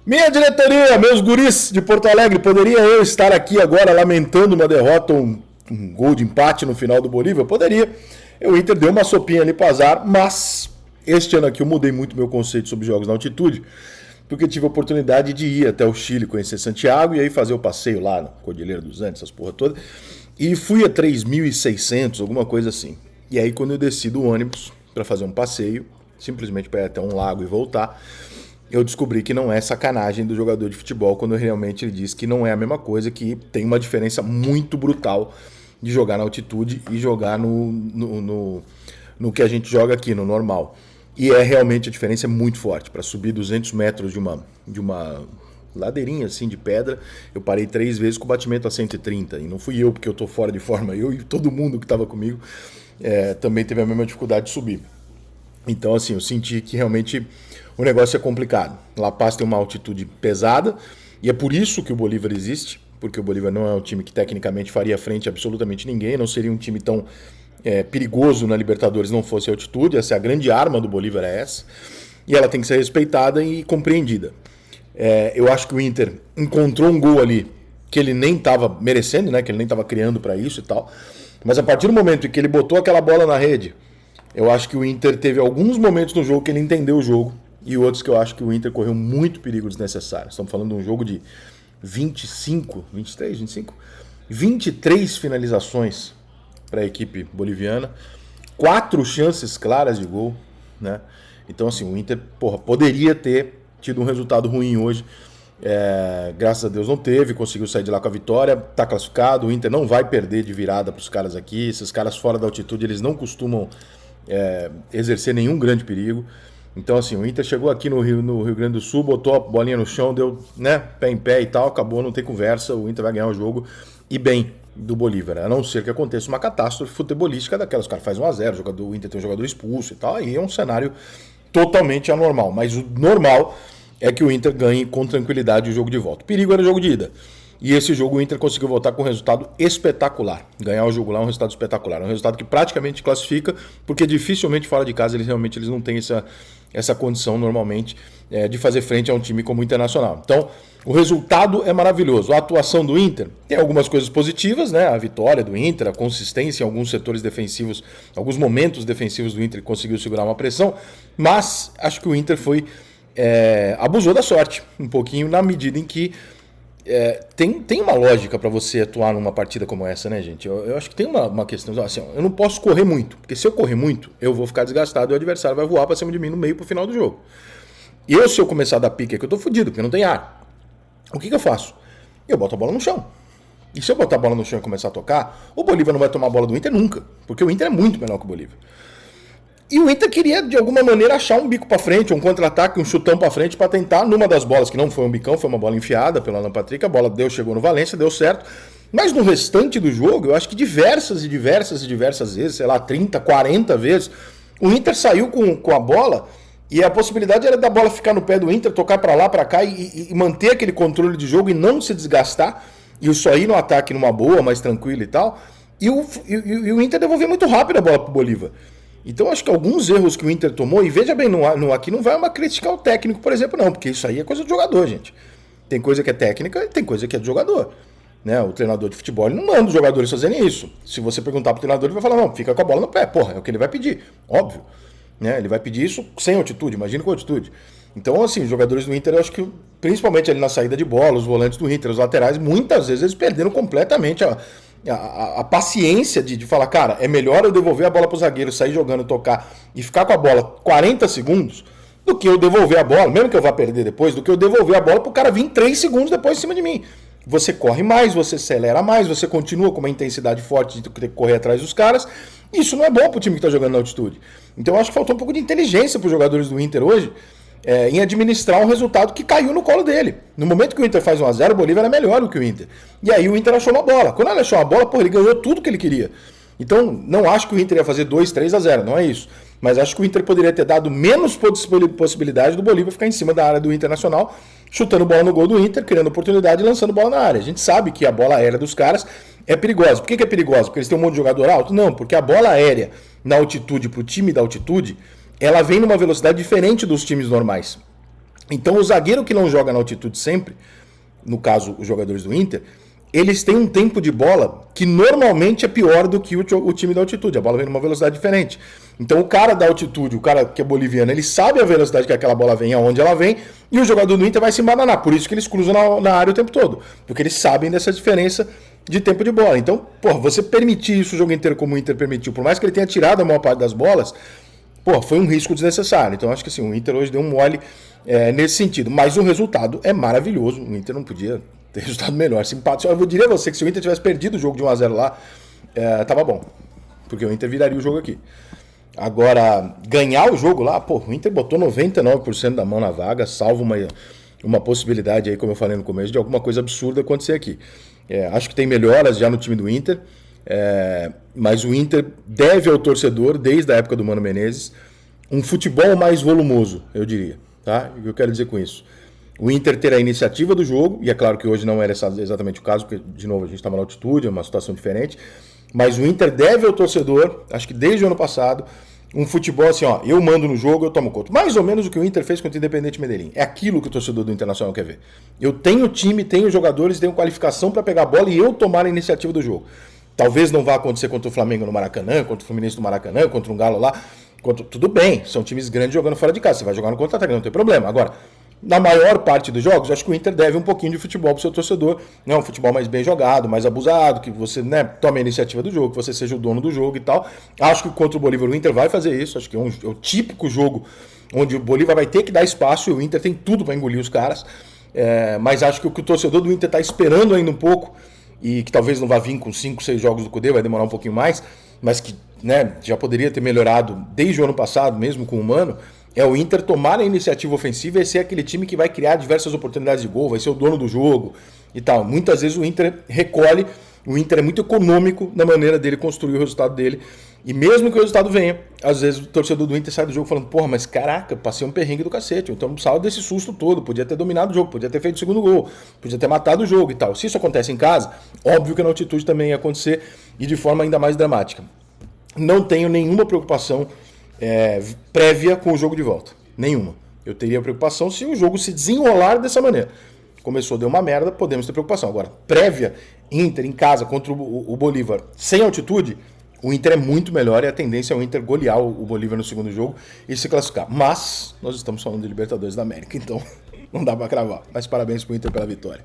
Minha diretoria, meus guris de Porto Alegre, poderia eu estar aqui agora lamentando uma derrota, um gol de empate no final do Bolívia? Poderia. O Inter deu uma sopinha ali para azar, mas este ano aqui eu mudei muito meu conceito sobre jogos na altitude, porque tive a oportunidade de ir até o Chile, conhecer Santiago e aí fazer o passeio lá na Cordilheira dos Andes, essas porra toda. E fui a 3.600, alguma coisa assim. E aí quando eu desci do ônibus para fazer um passeio, simplesmente para ir até um lago e voltar, eu descobri que não é sacanagem do jogador de futebol quando realmente ele diz que não é a mesma coisa, que tem uma diferença muito brutal de jogar na altitude e jogar no que a gente joga aqui, no normal. E realmente a diferença é muito forte. Para subir 200 metros de uma ladeirinha assim de pedra, eu parei 3 vezes com o batimento a 130. E não fui eu, porque eu tô fora de forma, eu e todo mundo que estava comigo também teve a mesma dificuldade de subir. Então assim, eu senti que realmente o negócio é complicado. La Paz tem uma altitude pesada e é por isso que o Bolívar existe, porque o Bolívar não é um time que tecnicamente faria frente a absolutamente ninguém, não seria um time tão perigoso na Libertadores não fosse a altitude. Essa é a grande arma do Bolívar, é essa, e ela tem que ser respeitada e compreendida. Eu acho que o Inter encontrou um gol ali que ele nem estava merecendo, né, que ele nem estava criando para isso e tal, mas a partir do momento em que ele botou aquela bola na rede, eu acho que o Inter teve alguns momentos no jogo que ele entendeu o jogo, e outros que eu acho que o Inter correu muito perigo desnecessário. Estamos falando de um jogo de 23 finalizações para a equipe boliviana, 4 chances claras de gol, né? Então assim, o Inter, poderia ter tido um resultado ruim hoje, graças a Deus não teve, conseguiu sair de lá com a vitória, está classificado. O Inter não vai perder de virada para os caras aqui. Esses caras fora da altitude, eles não costumam exercer nenhum grande perigo. Então assim, o Inter chegou aqui no Rio Grande do Sul, botou a bolinha no chão, deu, né, pé em pé e tal, acabou, não tem conversa, o Inter vai ganhar o jogo, e bem, do Bolívar, a não ser que aconteça uma catástrofe futebolística daquelas, os caras fazem 1-0, o Inter tem um jogador expulso e tal, aí é um cenário totalmente anormal, mas o normal é que o Inter ganhe com tranquilidade o jogo de volta. O perigo era o jogo de ida. E esse jogo o Inter conseguiu voltar com um resultado espetacular. Ganhar o jogo lá é um resultado espetacular. É um resultado que praticamente classifica, porque dificilmente fora de casa eles não têm essa condição normalmente de fazer frente a um time como o Internacional. Então, o resultado é maravilhoso. A atuação do Inter tem algumas coisas positivas, né? A vitória do Inter, a consistência em alguns setores defensivos, alguns momentos defensivos do Inter conseguiu segurar uma pressão, mas acho que o Inter abusou da sorte um pouquinho, na medida em que tem uma lógica para você atuar numa partida como essa, né, gente? Eu acho que tem uma questão assim, eu não posso correr muito, porque se eu correr muito, eu vou ficar desgastado e o adversário vai voar para cima de mim no meio pro final do jogo. E se eu começar a dar pique aqui, eu tô fudido, porque não tem ar. O que eu faço? Eu boto a bola no chão. E se eu botar a bola no chão e começar a tocar, o Bolívar não vai tomar a bola do Inter nunca, porque o Inter é muito melhor que o Bolívar. E o Inter queria, de alguma maneira, achar um bico pra frente, um contra-ataque, um chutão pra frente pra tentar, numa das bolas, que não foi um bicão, foi uma bola enfiada pelo Alan Patrick, a bola chegou no Valência, deu certo. Mas no restante do jogo, eu acho que diversas vezes, sei lá, 30, 40 vezes, o Inter saiu com a bola e a possibilidade era da bola ficar no pé do Inter, tocar pra lá, pra cá e manter aquele controle de jogo e não se desgastar, e só ir no ataque numa boa, mais tranquilo e tal. E o Inter devolveu muito rápido a bola pro Bolívar. Então acho que alguns erros que o Inter tomou, e veja bem, aqui não vai uma crítica ao técnico, por exemplo, não, porque isso aí é coisa do jogador, gente. Tem coisa que é técnica e tem coisa que é do jogador. Né? O treinador de futebol ele não manda os jogadores fazerem isso. Se você perguntar pro treinador, ele vai falar, não, fica com a bola no pé. Porra, é o que ele vai pedir, óbvio. Né? Ele vai pedir isso sem altitude, imagina com altitude. Então, assim, os jogadores do Inter, eu acho que, principalmente ali na saída de bola, os volantes do Inter, os laterais, muitas vezes eles perderam completamente a paciência de falar, cara, é melhor eu devolver a bola pro zagueiro, sair jogando, tocar e ficar com a bola 40 segundos do que eu devolver a bola, mesmo que eu vá perder depois, do que eu devolver a bola pro cara vir 3 segundos depois em cima de mim. Você corre mais, você acelera mais, você continua com uma intensidade forte de ter que correr atrás dos caras. Isso não é bom pro time que tá jogando na altitude. Então eu acho que faltou um pouco de inteligência pros jogadores do Inter hoje, em administrar um resultado que caiu no colo dele. No momento que o Inter faz 1-0, o Bolívar era melhor do que o Inter. E aí o Inter achou uma bola. Quando ele achou uma bola, ele ganhou tudo que ele queria. Então, não acho que o Inter ia fazer 2-3-0, não é isso. Mas acho que o Inter poderia ter dado menos possibilidade do Bolívar ficar em cima da área do Internacional, chutando bola no gol do Inter, criando oportunidade e lançando bola na área. A gente sabe que a bola aérea dos caras é perigosa. Por que é perigosa? Porque eles têm um monte de jogador alto? Não, porque a bola aérea na altitude, pro time da altitude, ela vem numa velocidade diferente dos times normais. Então o zagueiro que não joga na altitude sempre, no caso os jogadores do Inter, eles têm um tempo de bola que normalmente é pior do que o time da altitude. A bola vem numa velocidade diferente. Então o cara da altitude, o cara que é boliviano, ele sabe a velocidade que aquela bola vem, aonde ela vem, e o jogador do Inter vai se embananar. Por isso que eles cruzam na área o tempo todo. Porque eles sabem dessa diferença de tempo de bola. Então, você permitir isso o jogo inteiro como o Inter permitiu, por mais que ele tenha tirado a maior parte das bolas, foi um risco desnecessário. Então acho que assim, o Inter hoje deu um mole nesse sentido. Mas o resultado é maravilhoso. O Inter não podia ter resultado melhor. Se empate, eu diria a você que se o Inter tivesse perdido o jogo de 1-0 lá, tava bom. Porque o Inter viraria o jogo aqui. Agora, ganhar o jogo lá, o Inter botou 99% da mão na vaga, salvo uma possibilidade aí, como eu falei no começo, de alguma coisa absurda acontecer aqui. Acho que tem melhoras já no time do Inter, mas o Inter deve ao torcedor, desde a época do Mano Menezes, um futebol mais volumoso, eu diria. Tá? O que eu quero dizer com isso? O Inter ter a iniciativa do jogo, e é claro que hoje não era exatamente o caso, porque, de novo, a gente estava na altitude, é uma situação diferente, mas o Inter deve ao torcedor, acho que desde o ano passado, um futebol assim, eu mando no jogo, eu tomo conta. Mais ou menos o que o Inter fez contra o Independente Medellín. É aquilo que o torcedor do Internacional quer ver. Eu tenho time, tenho jogadores, tenho qualificação para pegar a bola e eu tomar a iniciativa do jogo. Talvez não vá acontecer contra o Flamengo no Maracanã, contra o Fluminense no Maracanã, contra um Galo lá. Tudo bem, são times grandes jogando fora de casa. Você vai jogar no contra-ataque, não tem problema. Agora, na maior parte dos jogos, acho que o Inter deve um pouquinho de futebol para o seu torcedor. Um futebol mais bem jogado, mais abusado, que você tome a iniciativa do jogo, que você seja o dono do jogo e tal. Acho que contra o Bolívar o Inter vai fazer isso. Acho que é o típico jogo onde o Bolívar vai ter que dar espaço e o Inter tem tudo para engolir os caras. Mas acho que o torcedor do Inter está esperando ainda um pouco, e que talvez não vá vir com 5, 6 jogos do Cudê, vai demorar um pouquinho mais, mas que já poderia ter melhorado desde o ano passado, mesmo com o Mano, é o Inter tomar a iniciativa ofensiva e ser aquele time que vai criar diversas oportunidades de gol, vai ser o dono do jogo e tal. Muitas vezes o Inter recolhe, o Inter é muito econômico na maneira dele construir o resultado dele, e mesmo que o resultado venha, às vezes o torcedor do Inter sai do jogo falando, mas caraca, passei um perrengue do cacete, então não precisava desse susto todo, podia ter dominado o jogo, podia ter feito o segundo gol, podia ter matado o jogo e tal. Se isso acontece em casa, óbvio que na altitude também ia acontecer, e de forma ainda mais dramática. Não tenho nenhuma preocupação prévia com o jogo de volta. Nenhuma. Eu teria preocupação se o jogo se desenrolar dessa maneira. Começou, deu uma merda, podemos ter preocupação. Agora, prévia, Inter em casa contra o Bolívar sem altitude, o Inter é muito melhor e a tendência é o Inter golear o Bolívar no segundo jogo e se classificar. Mas nós estamos falando de Libertadores da América, então não dá pra cravar. Mas parabéns pro Inter pela vitória.